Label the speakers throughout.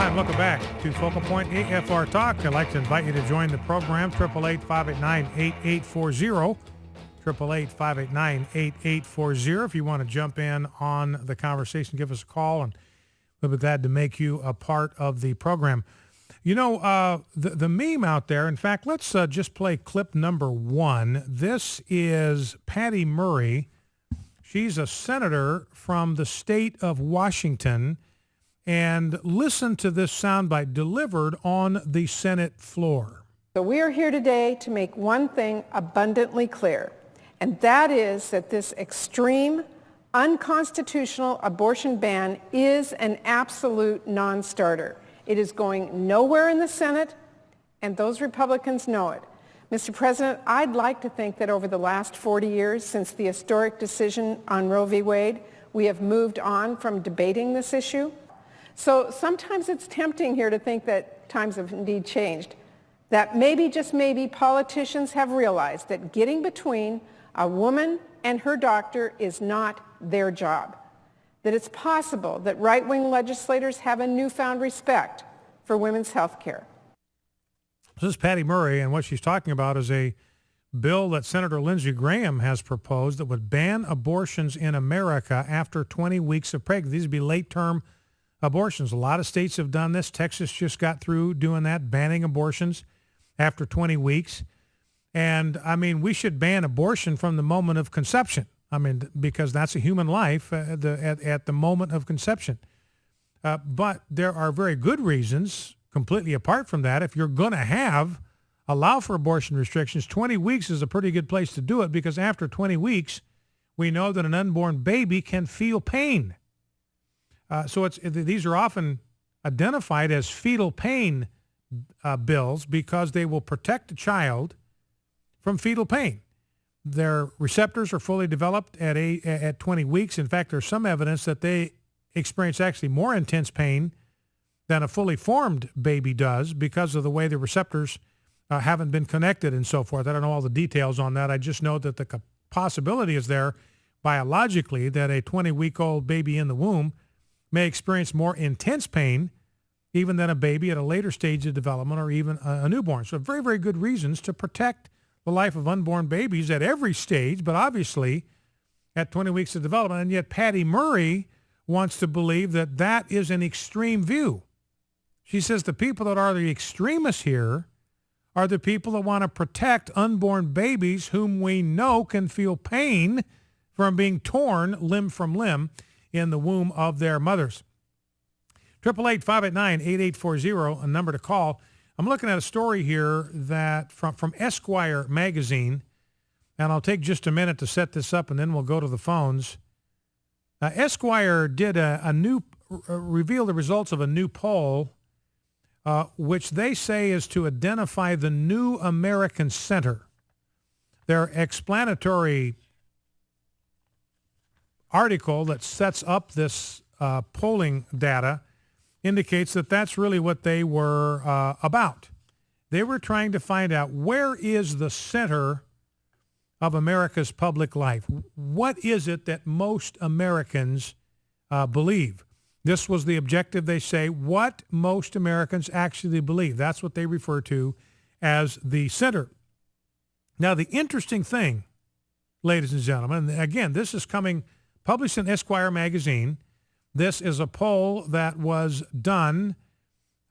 Speaker 1: Hi, and welcome back to Focal Point AFR Talk. I'd like to invite you to join the program, 888-589-8840, 888-589-8840. If you want to jump in on the conversation, give us a call, and we'll be glad to make you a part of the program. You know, the meme out there, in fact, let's just play clip number 1. This is Patty Murray. She's a senator from the state of Washington. And listen to this soundbite delivered on the Senate floor.
Speaker 2: So we are here today to make one thing abundantly clear, and that is that this extreme, unconstitutional abortion ban is an absolute non-starter. It is going nowhere in the Senate, and those Republicans know it. Mr. President, I'd like to think that over the last 40 years since the historic decision on Roe v. Wade, we have moved on from debating this issue. So sometimes it's tempting here to think that times have indeed changed, that maybe, just maybe, politicians have realized that getting between a woman and her doctor is not their job, that it's possible that right-wing legislators have a newfound respect for women's health care.
Speaker 1: This is Patty Murray, and what she's talking about is a bill that Senator Lindsey Graham has proposed that would ban abortions in America after 20 weeks of pregnancy. These would be late-term abortions. A lot of states have done this. Texas just got through doing that, banning abortions after 20 weeks. And, I mean, we should ban abortion from the moment of conception. I mean, because that's a human life at the moment of conception. But there are very good reasons, completely apart from that, if you're going to allow for abortion restrictions, 20 weeks is a pretty good place to do it, because after 20 weeks, we know that an unborn baby can feel pain. So these are often identified as fetal pain bills because they will protect the child from fetal pain. Their receptors are fully developed at 20 weeks. In fact, there's some evidence that they experience actually more intense pain than a fully formed baby does because of the way the receptors haven't been connected and so forth. I don't know all the details on that. I just know that the possibility is there biologically that a 20-week-old baby in the womb may experience more intense pain even than a baby at a later stage of development or even a newborn. So very, very good reasons to protect the life of unborn babies at every stage, but obviously at 20 weeks of development. And yet Patty Murray wants to believe that that is an extreme view. She says the people that are the extremists here are the people that want to protect unborn babies whom we know can feel pain from being torn limb from limb in the womb of their mothers. 888-589-8840, a number to call. I'm looking at a story here that from Esquire magazine, and I'll take just a minute to set this up, and then we'll go to the phones. Esquire did reveal the results of a new poll, which they say is to identify the new American center. Their explanatory article that sets up this polling data indicates that that's really what they were about. They were trying to find out, where is the center of America's public life? What is it that most Americans believe? This was the objective, they say, what most Americans actually believe. That's what they refer to as the center. Now, the interesting thing, ladies and gentlemen, again, this is published in Esquire magazine. This is a poll that was done.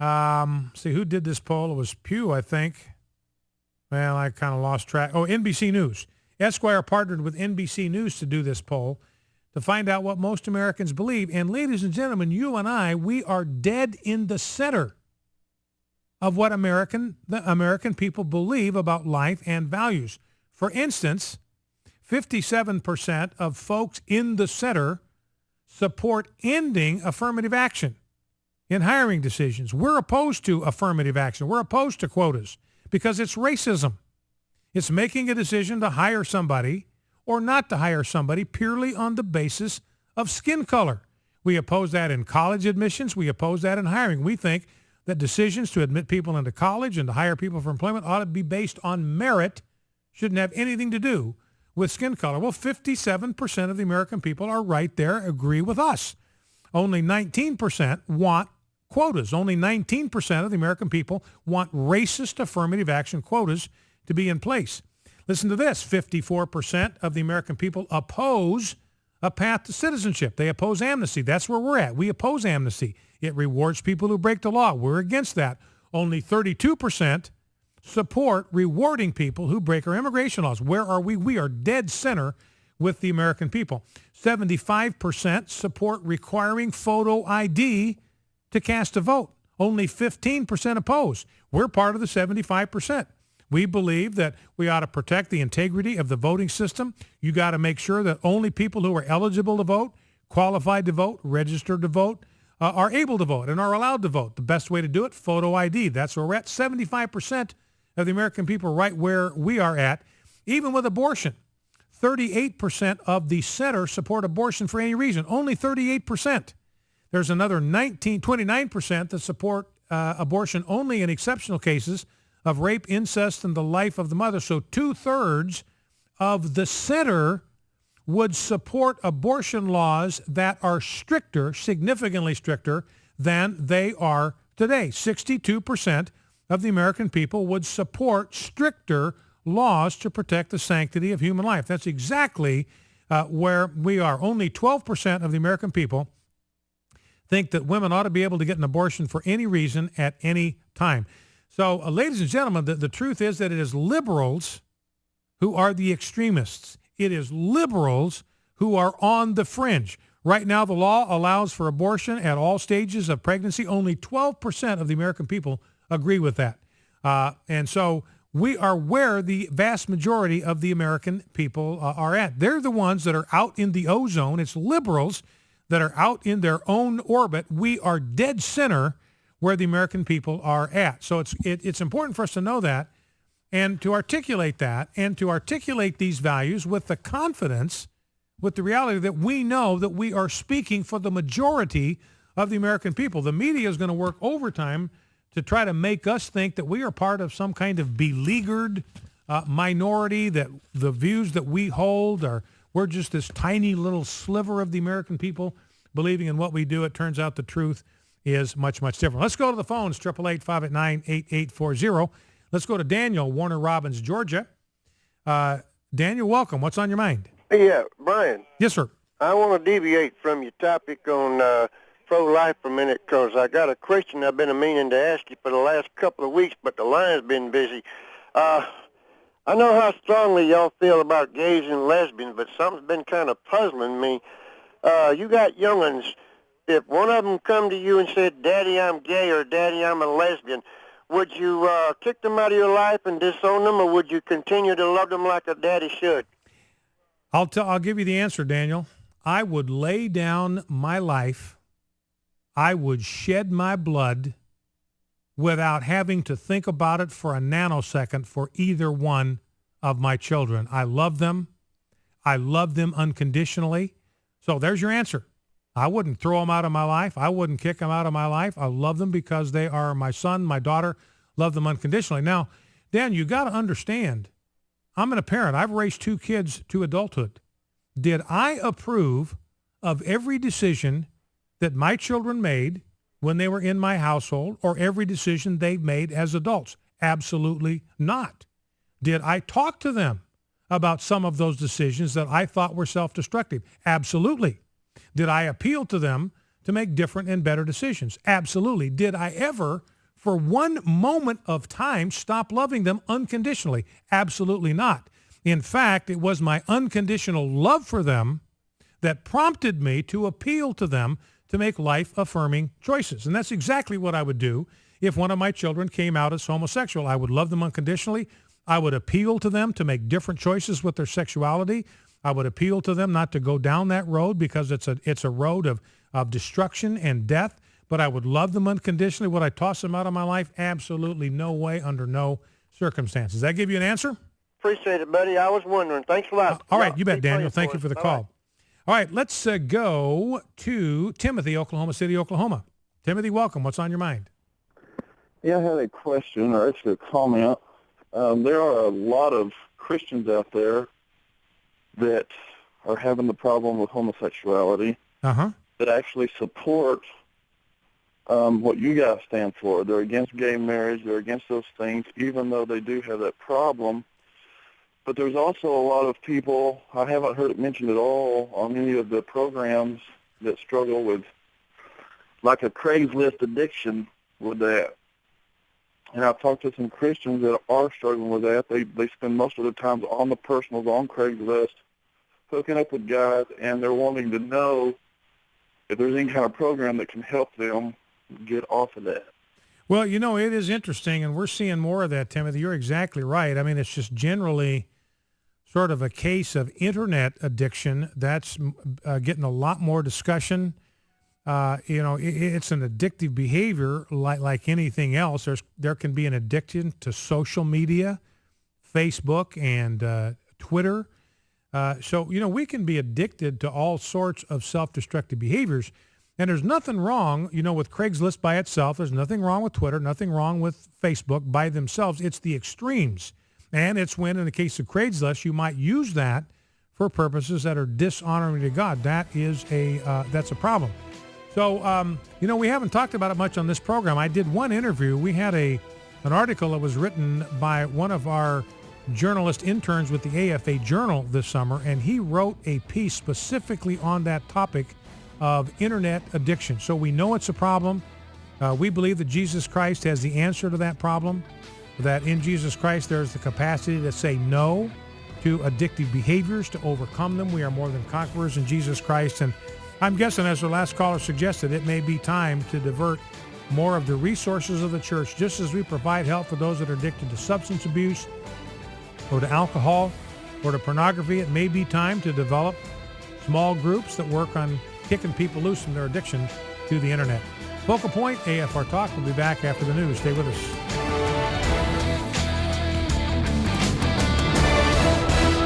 Speaker 1: See, who did this poll? It was Pew, I think. Well, I kind of lost track. Oh, NBC News. Esquire partnered with NBC News to do this poll to find out what most Americans believe. And ladies and gentlemen, you and I, we are dead in the center of what the American people believe about life and values. For instance, 57% of folks in the center support ending affirmative action in hiring decisions. We're opposed to affirmative action. We're opposed to quotas because it's racism. It's making a decision to hire somebody or not to hire somebody purely on the basis of skin color. We oppose that in college admissions. We oppose that in hiring. We think that decisions to admit people into college and to hire people for employment ought to be based on merit, shouldn't have anything to do with skin color. Well, 57% of the American people are right there, agree with us. Only 19% want quotas. Only 19% of the American people want racist affirmative action quotas to be in place. Listen to this. 54% of the American people oppose a path to citizenship. They oppose amnesty. That's where we're at. We oppose amnesty. It rewards people who break the law. We're against that. Only 32% support rewarding people who break our immigration laws. Where are we? We are dead center with the American people. 75% support requiring photo ID to cast a vote. Only 15% oppose. We're part of the 75%. We believe that we ought to protect the integrity of the voting system. You got to make sure that only people who are eligible to vote, qualified to vote, registered to vote, are able to vote and are allowed to vote. The best way to do it, photo ID. That's where we're at. 75% of the American people right where we are at. Even with abortion, 38% of the center support abortion for any reason. Only 38%. There's another 29% that support abortion only in exceptional cases of rape, incest, and the life of the mother. So 2/3 of the center would support abortion laws that are stricter, significantly stricter than they are today. 62% of the American people would support stricter laws to protect the sanctity of human life. That's exactly where we are. Only 12% of the American people think that women ought to be able to get an abortion for any reason at any time. So, ladies and gentlemen, the truth is that it is liberals who are the extremists. It is liberals who are on the fringe. Right now, the law allows for abortion at all stages of pregnancy. Only 12% of the American people agree with that. And so we are where the vast majority of the American people are at. They're the ones that are out in the ozone. It's liberals that are out in their own orbit. We are dead center where the American people are at. So it's important for us to know that and to articulate that and to articulate these values with the confidence, with the reality that we know that we are speaking for the majority of the American people. The media is going to work overtime to try to make us think that we are part of some kind of beleaguered minority, that the views that we hold we're just this tiny little sliver of the American people believing in what we do. It turns out the truth is much, much different. Let's go to the phones, 888-589-8840. Let's go to Daniel, Warner Robins, Georgia. Daniel, welcome. What's on your mind?
Speaker 3: Yeah, Brian.
Speaker 1: Yes, sir.
Speaker 3: I want to deviate from your topic on pro-life for a minute because I got a question I've been meaning to ask you for the last couple of weeks, but the line's been busy. I know how strongly y'all feel about gays and lesbians, but something's been kind of puzzling me. You got young'uns. If one of them come to you and said, Daddy, I'm gay, or Daddy, I'm a lesbian, would you kick them out of your life and disown them, or would you continue to love them like a daddy should?
Speaker 1: I'll give you the answer, Daniel. I would lay down my life. I would shed my blood without having to think about it for a nanosecond for either one of my children. I love them. I love them unconditionally. So there's your answer. I wouldn't throw them out of my life. I wouldn't kick them out of my life. I love them because they are my son, my daughter. Love them unconditionally. Now, Dan, you got to understand, I'm a parent. I've raised 2 kids to adulthood. Did I approve of every decision that my children made when they were in my household or every decision they've made as adults? Absolutely not. Did I talk to them about some of those decisions that I thought were self-destructive? Absolutely. Did I appeal to them to make different and better decisions? Absolutely. Did I ever, for one moment of time, stop loving them unconditionally? Absolutely not. In fact, it was my unconditional love for them that prompted me to appeal to them to make life-affirming choices. And that's exactly what I would do if one of my children came out as homosexual. I would love them unconditionally. I would appeal to them to make different choices with their sexuality. I would appeal to them not to go down that road because it's a road of destruction and death. But I would love them unconditionally. Would I toss them out of my life? Absolutely no way, under no circumstances. Does that give you an answer?
Speaker 3: Appreciate it, buddy. I was wondering. Thanks a lot.
Speaker 1: All right, you bet, Daniel. Thank you for the call. All right, let's go to Timothy, Oklahoma City, Oklahoma. Timothy, welcome. What's on your mind?
Speaker 4: Yeah, I had a question, or actually a comment. There are a lot of Christians out there that are having the problem with homosexuality that actually support what you guys stand for. They're against gay marriage. They're against those things, even though they do have that problem. But there's also a lot of people, I haven't heard it mentioned at all on any of the programs, that struggle with like a Craigslist addiction with that. And I've talked to some Christians that are struggling with that. They spend most of their time on the personals, on Craigslist, hooking up with guys, and they're wanting to know if there's any kind of program that can help them get off of that.
Speaker 1: Well, you know, it is interesting, and we're seeing more of that, Timothy. You're exactly right. I mean, it's just generally sort of a case of internet addiction that's getting a lot more discussion. You know, it's an addictive behavior like anything else. There can be an addiction to social media, Facebook and Twitter. So, you know, we can be addicted to all sorts of self-destructive behaviors. And there's nothing wrong, you know, with Craigslist by itself. There's nothing wrong with Twitter, nothing wrong with Facebook by themselves. It's the extremes. And it's when, in the case of Craigslist, you might use that for purposes that are dishonoring to God. That's a problem. So, you know, we haven't talked about it much on this program. I did one interview. We had an article that was written by one of our journalist interns with the AFA Journal this summer, and he wrote a piece specifically on that topic of internet addiction. So we know it's a problem. We believe that Jesus Christ has the answer to that problem, that in Jesus Christ there's the capacity to say no to addictive behaviors, to overcome them. We are more than conquerors in Jesus Christ. And I'm guessing, as the last caller suggested, it may be time to divert more of the resources of the church, just as we provide help for those that are addicted to substance abuse or to alcohol or to pornography. It may be time to develop small groups that work on kicking people loose from their addiction to the internet. Focal Point, AFR Talk. We'll be back after the news. Stay with us.